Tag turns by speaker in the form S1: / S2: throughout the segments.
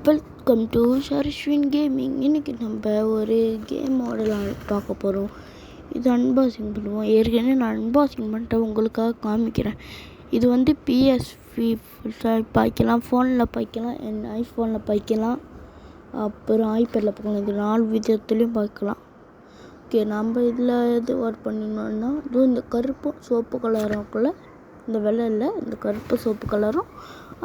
S1: Welcome to ஷர்ஷ்வின் gaming. இன்றைக்கி நம்ம ஒரு கேம் மாடல் பார்க்க போகிறோம். இது அன்பாக்சிங் பண்ணுவோம். ஏற்கனவே நான் அன்பாக்சிங் பண்ணிட்டு உங்களுக்காக காமிக்கிறேன். இது வந்து பிஎஸ்பி பாய்க்கலாம், ஃபோனில் பாய்க்கலாம், ஐஃபோனில் பாய்க்கலாம், அப்புறம் ஐபேடில் பார்க்கலாம். இது 4 விதத்துலேயும் பார்க்கலாம். ஓகே, நம்ம இதில் எது ஒர்க் பண்ணினோன்னா இதுவும் இந்த கருப்பு சோப்பு கலருக்குள்ள இந்த வெள்ளை இல்லை, இந்த கருப்பு சோப்பு கலரும்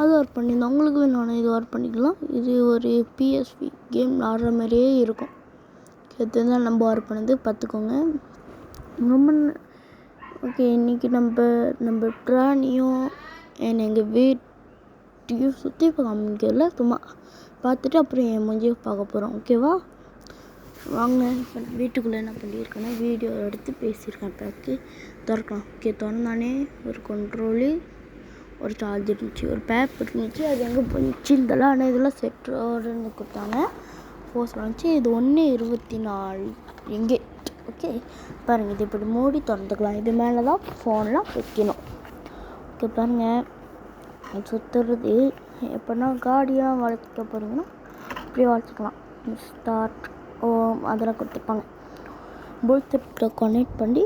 S1: அது ஒர்க் பண்ணியிருந்தோம். உங்களுக்கு வேணும்னா இது ஒர்க் பண்ணிக்கலாம். இது ஒரு பிஎஸ்பி கேம் ஆடுற மாதிரியே இருக்கும். எதுதான் நம்ம ஒர்க் பண்ணது பார்த்துக்கோங்க. ரொம்ப ஓகே, இன்றைக்கி நம்ம பிராணியும் எங்கள் வீட்டையும் சுற்றி காமிக்கல, சும்மா பார்த்துட்டு அப்புறம் என் மூஞ்சியை பார்க்க போகிறோம். ஓகேவா, வாங்க. இப்போ வீட்டுக்குள்ளே என்ன பண்ணியிருக்கேன்னா வீடியோ எடுத்து பேசியிருக்கேன். பேக்கு திறக்கலாம். ஓகே, திறந்தானே ஒரு கண்ட்ரோலு, ஒரு சார்ஜர் இருந்துச்சு, ஒரு பேப்பர் இருந்துச்சு. அது எங்கே போயிடுச்சு இதெல்லாம். ஆனால் இதெல்லாம் செட்டோடுன்னு கொடுத்தாங்க. போஸ்ட் வந்துச்சு. இது 1.24 இங்கே. ஓகே பாருங்கள், இது இப்படி மூடி திறந்துக்கலாம். இது மேலே தான் ஃபோன்லாம் வைக்கணும். ஓகே பாருங்கள், சுற்றுறது எப்படின்னா காடியாக வளர்க்க போகிறீங்கன்னா இப்படியே வளர்த்துக்கலாம். ஸ்டார்ட் அதெல்லாம் கொடுத்துருப்பாங்க. ப்ளூடூத்தை கனெக்ட் பண்ணி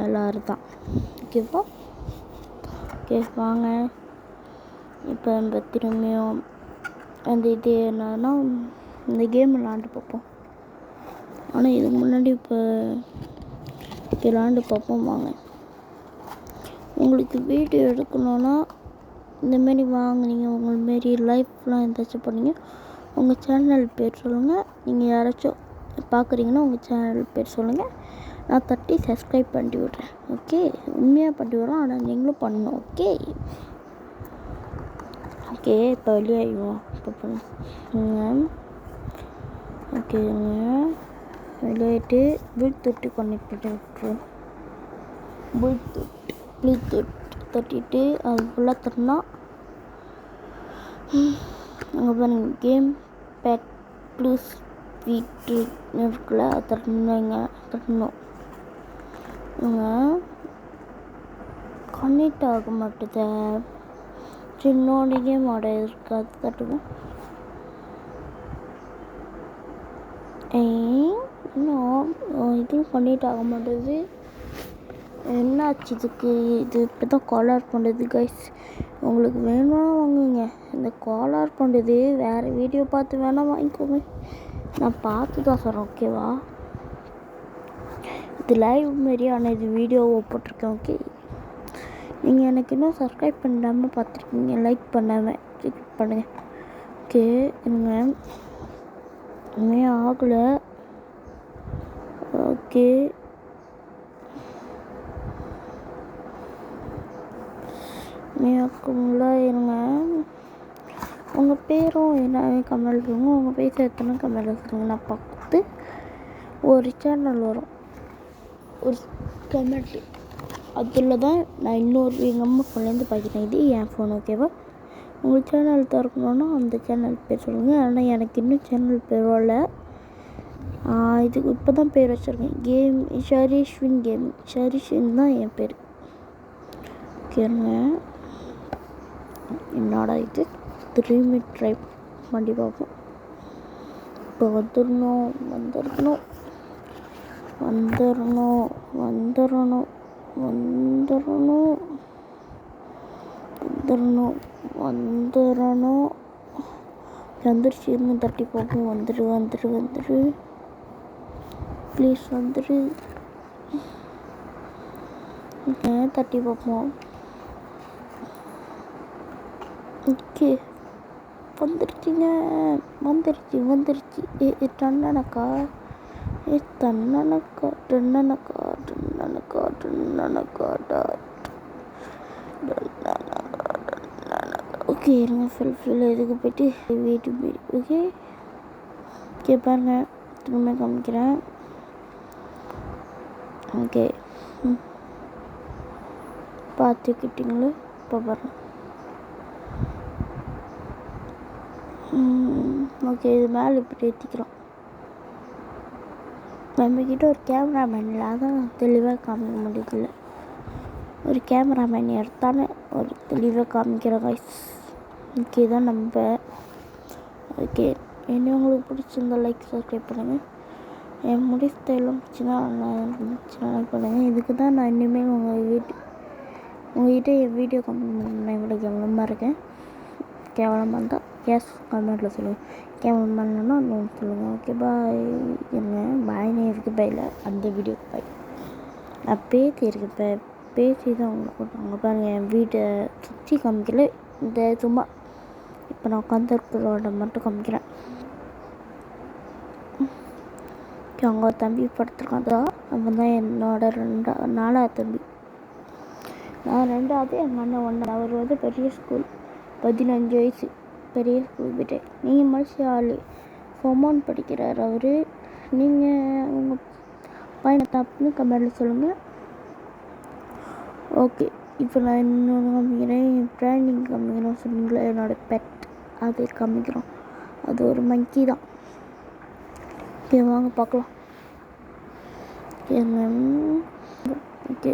S1: எல்லாரும் தான். ஓகேவா, ஓகே வாங்க. இப்போ நம்ம திரும்பியும் அந்த இது என்னன்னா இந்த கேம் விளாண்டு பார்ப்போம். ஆனால் இதுக்கு முன்னாடி இப்போ விளாண்டு பார்ப்போம் வாங்க. உங்களுக்கு வீடியோ எடுக்கணுன்னா இந்தமாரி வாங்க. நீங்கள் உங்கள்மாரி லைஃப்லாம் எதாச்சும் பண்ணீங்க, உங்கள் சேனல் பேர் சொல்லுங்கள். நீங்கள் யாராச்சும் பார்க்குறீங்கன்னா உங்கள் சேனல் பேர் சொல்லுங்கள். நான் 30 சப்ஸ்கிரைப் பண்ணி விட்றேன். ஓகே, உண்மையாக பண்ணி விட்றோம். ஆனால் நீங்களும் பண்ணணும். ஓகே ஓகே, இப்போ வெளியாகிடுவோம். இப்போ பண்ணுங்க. ஓகேங்க, வெளியாகிட்டு ப்ளூடூத் கனெக்ட் பண்ணி விட்டுருவோம். ப்ளூடூத் தட்டிட்டு அது ஃபுல்லாக தட்டினா அங்கே பாருங்க கேம் பேக் ப்ளூஸ் வீட்டு இருக்குல்ல, அது தட்டணும். கனெக்ட் ஆக மாட்டுது. சின்னோட கேம் ஆட இருக்கு, அது தட்டுவோம். இன்னும் இதுவும் கனெக்ட் ஆக மாட்டேது. என்னாச்சு இதுக்கு? இது இப்போ தான் காலர் பண்ணுறது கைஸ். உங்களுக்கு வேணும்னா வாங்குங்க. இந்த காலர் பண்ணுறது வேறு வீடியோ பார்த்து வேணால் வாங்கிக்கோங்க. நான் பார்த்து தான் சொல்கிறேன். ஓகேவா, இது லைவ் மாரி, ஆனால் இது வீடியோவை போட்டிருக்கேன். ஓகே, நீங்கள் எனக்கு இன்னும் சப்ஸ்கிரைப் பண்ணாமல் பார்த்துருக்கீங்க, லைக் பண்ணாமல் கிளிக் பண்ணுங்கள். ஓகே இருங்க, இன்னும் ஆகலை. ஓகே மேற்குள்ள இருங்க. உங்கள் பேரும் என்ன கமெண்ட் சொல்லுங்க. உங்கள் பேர் சேர்த்துனா கமெண்ட் சொல்லுங்க. நான் பார்த்து ஒரு சேனல் வரும், ஒரு கமெண்ட், அதில் தான் நான் இன்னொரு எங்கள் அம்மா ஃபோன்லேருந்து பார்க்குறேன். இது என் ஃபோன். ஓகேவா, உங்கள் சேனல் திறக்கணுன்னா அந்த சேனல் பேர் சொல்லுங்கள். ஆனால் எனக்கு இன்னும் சேனல் பேர் வரல. இதுக்கு இப்போ தான் பேர் வச்சுருக்கேன். Game ஷர்ஷ்வின் gaming. ஷர்ஷ்வின் தான் என் பேர். ஓகேங்க, என்னடா இது, திரும்பி ட்ரை பண்ணி பார்ப்போம். இப்போ வந்துடணும். வந்துருச்சு. இருங்க தட்டி பார்ப்போம். வந்துடு ப்ளீஸ், வந்துடு. தட்டி பார்ப்போம். ஓகே, வந்துருச்சுங்க. வந்துருச்சு. டன்னனக்கா ஓகே இருங்க, ஃபில் இதுக்கு போய்ட்டு வீட்டு ஓகே பாருங்க, திரும்ப காமிக்கிறேன். ஓகே பார்த்துக்கிட்டிங்களோ? இப்போ பாருங்க. ஓகே, இது மேலே இப்படி ஏற்றிக்கிறோம். நம்மக்கிட்ட ஒரு கேமராமேன் இல்லை, அதான் தெளிவாக காமிக்க முடியல. ஒரு கேமராமேன் எடுத்தானே ஒரு தெளிவாக காமிக்கிற கைஸ். ஓகே தான் நம்ம ஓகே, என்ன உங்களுக்கு பிடிச்சிருந்தா லைக் சப்ஸ்கிரைப் பண்ணுங்கள். என் முடி ஸ்டைலும் பிடிச்சினா லைக் பண்ணுங்கள். இதுக்கு தான் நான் இனிமேல் உங்கள்கிட்ட என் வீடியோ கமெண்ட் பண்ணேன். இவ்வளோ கேவலமாக இருக்கேன். கேவலமாக இருந்தால் கமெண்ட்டில் சொல்லுங்கள். கேவலமாக இல்லைன்னா இன்னும் சொல்லுங்கள். Okay bye. என்ன பாய்னே இருக்குது பையில் அந்த வீடியோக்கு பாய். நான் பேசி தான் உங்களை போட்டாங்க பாருங்கள். என் வீட்டை சுற்றி காமிக்கல, இந்த சும்மா இப்போ நான் உட்காந்துருக்கிறோட மட்டும் காமிக்கிறேன். அங்கே ஒரு தம்பி படுத்துருக்கான். அவன் தான் என்னோட 4வது தம்பி. நான் 2வது, எங்கள் அண்ணன் 1. அவர் வந்து பெரிய ஸ்கூல், 15 வயசு, பெரிய ஸ்கூல் போயிட்டேன். நீங்கள் மனுஷன் ஆள் ஃபொமோன் படிக்கிறார் அவர். நீங்கள் உங்கள் பையனை தப்புன்னு கமெண்ட்டில் சொல்லுங்கள். ஓகே, இப்போ நான் இன்னொன்று காமிக்கிறேன். என் ட்ரைனிங் காமிக்கிறோம் சொன்னீங்களா, என்னோடய பெட் அது காமிக்கிறோம். அது ஒரு மங்கி தான். ஓகே வாங்க பார்க்கலாம். ஓகே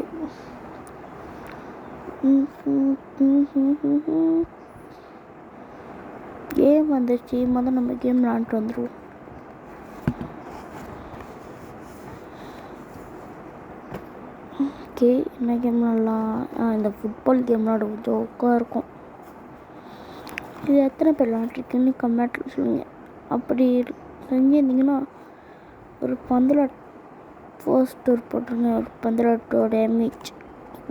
S1: கேம் வந்துடுச்சு. நம்ம கேம் விளாண்டுட்டு வந்துடுவோம். ஓகே, என்ன கேம் விளாட்லாம்? இந்த ஃபுட்பால் கேம் விளாட ஜோக்காக இருக்கும். இது எத்தனை பேர் விளாட்ருக்குன்னு கமெண்ட்டில் சொல்லுங்கள். அப்படி செஞ்சுருந்தீங்கன்னா ஒரு பந்தலாட் போஸ்டர் போட்டுருங்க. ஒரு பந்தலாட்டோட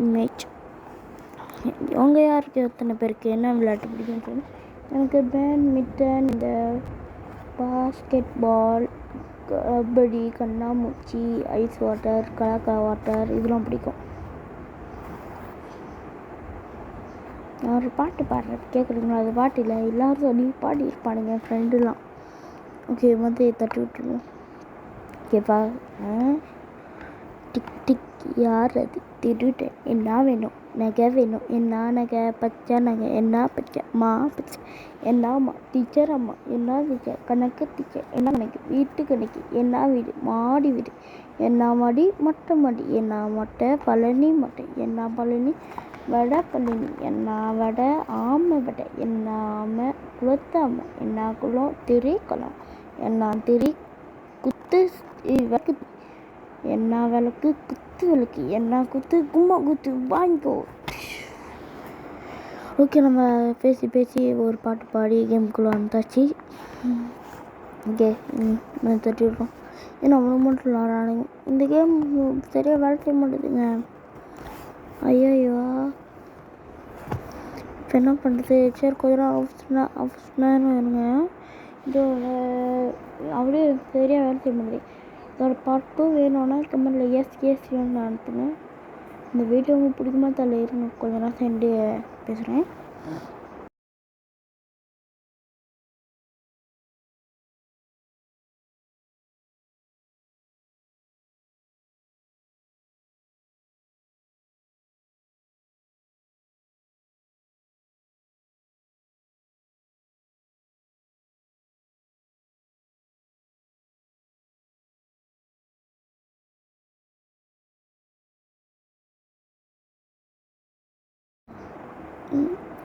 S1: இமேஜ் அவங்க யாருக்கு எத்தனை பேருக்கு என்ன விளையாட்டு பிடிக்கும்னு சொல்லி. எனக்கு பேட்மிட்டன், இந்த பாஸ்கெட் பால், கபடி, கண்ணாமூச்சி, ஐஸ் வாட்டர், கலக்கா வாட்டர் இதெல்லாம் பிடிக்கும். நான் ஒரு பாட்டு பாடுறேன், கேட்குறீங்களா? அது பாட்டு இல்லை, எல்லோரும் சொல்லி பாடி இருப்பானுங்க என் ஃப்ரெண்டுலாம். ஓகே, தட்டி விட்டுருவோம். ஓகேப்பா. டிக் டிக் யார் அது? திருட்டேன். என்ன வேணும்? நகை வேணும். என்ன நகை? பச்சை நகை. என்ன பச்சை? பச்சை. என்னம்மா? டீச்சர் அம்மா. என்ன டீச்சர்? கணக்கு டீச்சர். என்ன கணக்கு? வீட்டு கணக்கு. என்ன வீடு? மாடி வீடு. என்ன மாடி? மொட்டை மாடி. என்ன மொட்டை? பழனி மொட்டை. என்ன பழனி? வடை பழனி. என்ன வடை? ஆமை வடை. என்ன ஆமை? குளத்தாமை. என்ன குளம்? திரைக்குளம். என்ன திரை? குத்து விளக்கு. என்ன விளக்கு? குத்து விளக்கு. என்ன குத்து? கும்மா குத்து. வாங்கிக்கோ. ஓகே, நம்ம பேசி ஒரு பாட்டு பாடி கேமுக்குள்ளே வந்தாச்சு. ஓகே, தட்டி விட்றோம். ஏன்னா அவ்வளோ மட்டும் விளாட்றானுங்க. இந்த கேம் சரியாக வேலை செய்ய மாட்டேதுங்க. ஐயோ, இப்போ என்ன பண்ணுறது? சரி, கொஞ்ச நேரம் இருங்க. இதோட அப்படியே சரியாக வேலை செய்ய மாட்டேது. இதோட பார்ட் 2 வேணும்னா கமெண்ட்டில் எஸ் அனுப்புங்க. இந்த வீடியோ உங்களுக்கு பிடிக்குமா தெரியல, இருங்க கொஞ்ச நேரம் சென்று பேசுகிறேன்.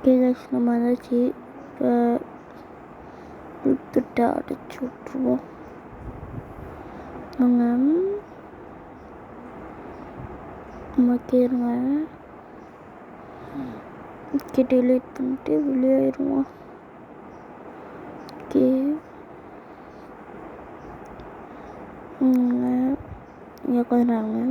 S1: கேஸ் நம்ம ஏதாச்சும் இப்போ இழுத்துட்டு அடைச்சி விட்ருவோம். நாங்கள் கேருங்க டெலிட் பண்ணிட்டு வெளியாயிருவோம். ஓகே, இங்கே கொஞ்ச நேரங்க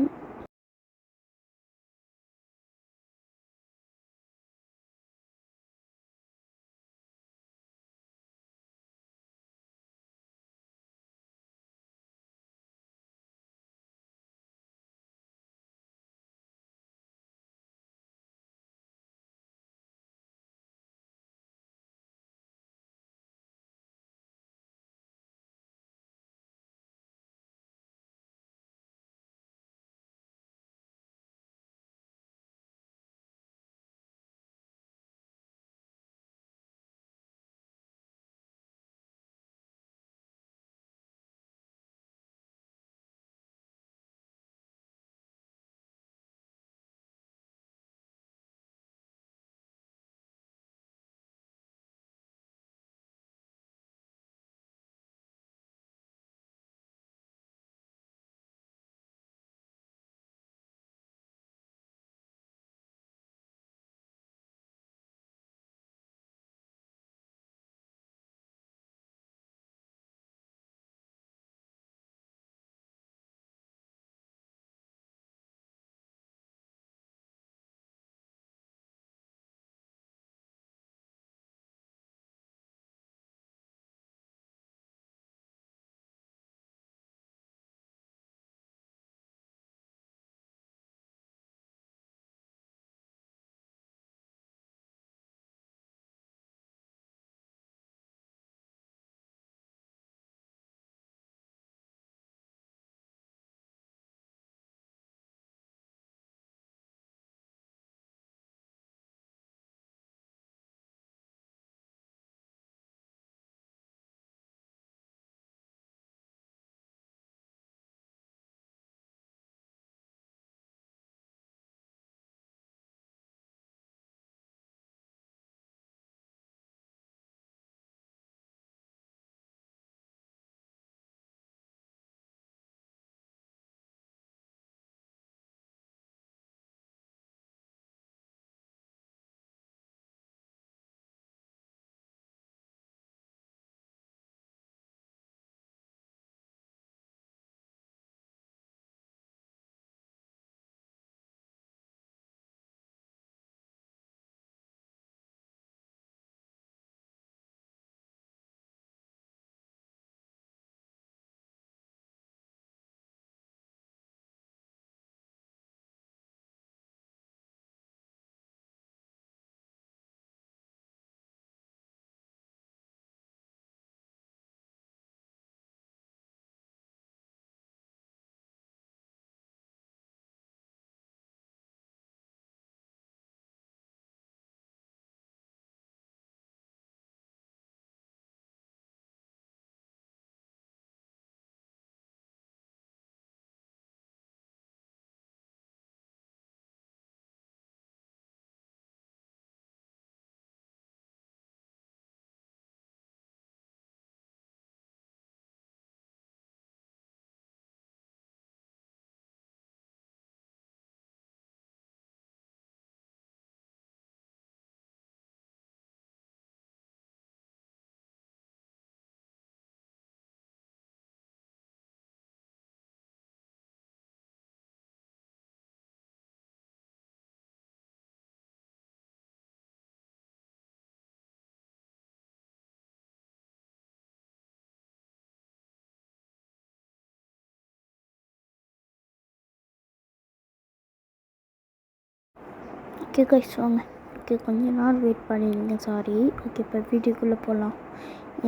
S1: ஓகே கைஸ் வாங்க. ஓகே கொஞ்ச நாள் வெயிட் பண்ணிடுங்க, சாரி. ஓகே இப்போ வீடியோக்குள்ளே போகலாம்.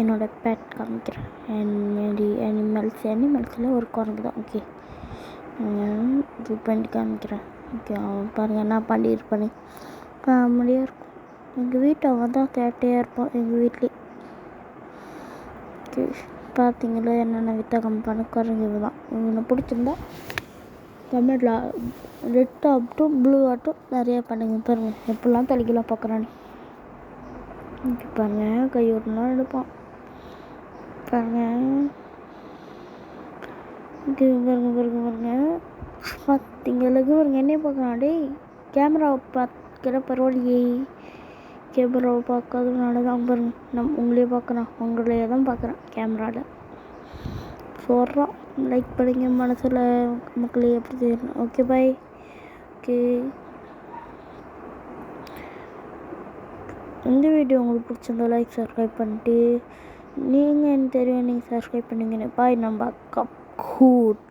S1: என்னோடய பெட் காமிக்கிறேன். அனிமல்ஸில் ஒரு குரங்கு தான். ஓகே இது பண்ணி காமிக்கிறேன். ஓகே அவன் பாருங்கள் என்ன பண்ணியிருப்பானே காமெடியாக இருக்கும். எங்கள் வீட்டு அவன் தான் கேட்டையாக இருப்பான் எங்கள் வீட்லேயே. ஓகே பார்த்தீங்களா என்னென்ன வித்தகம் பண்ண குரங்கு தான். இவனை பிடிச்சிருந்தா கமெண்டில் ரெட் ஆகட்டும் ப்ளூ ஆகட்டும் நிறையா பண்ணுங்க. பாருங்கள் எப்படிலாம் தலைக்கெல்லாம் பார்க்குறானே. ஓகே பாருங்கள் கையோடலாம் எடுப்பான் பாருங்கள். ஓகே பாருங்க பார்த்தீங்களுக்கு பாருங்க என்னையே பார்க்குறான். டே கேமராவை பார்க்குற பரவாயில்லையே, கேமராவை பார்க்காதனால தான் பாருங்க உங்களையே பார்க்குறான். உங்களையே தான் பார்க்குறான் கேமராவில். சொல்கிறான் லைக் பண்ணுங்க மனசில் மக்களே எப்படி தெரியணும். Okay bye. ஓகே இந்த வீடியோ உங்களுக்கு பிடிச்சிருந்தா லைக் சப்ஸ்கிரைப் பண்ணிட்டு நீங்கள் எனக்கு தெரியும் நீங்கள் சப்ஸ்கிரைப் பண்ணுவீங்கன்னு. பாய் நம்ம கப் கூட்.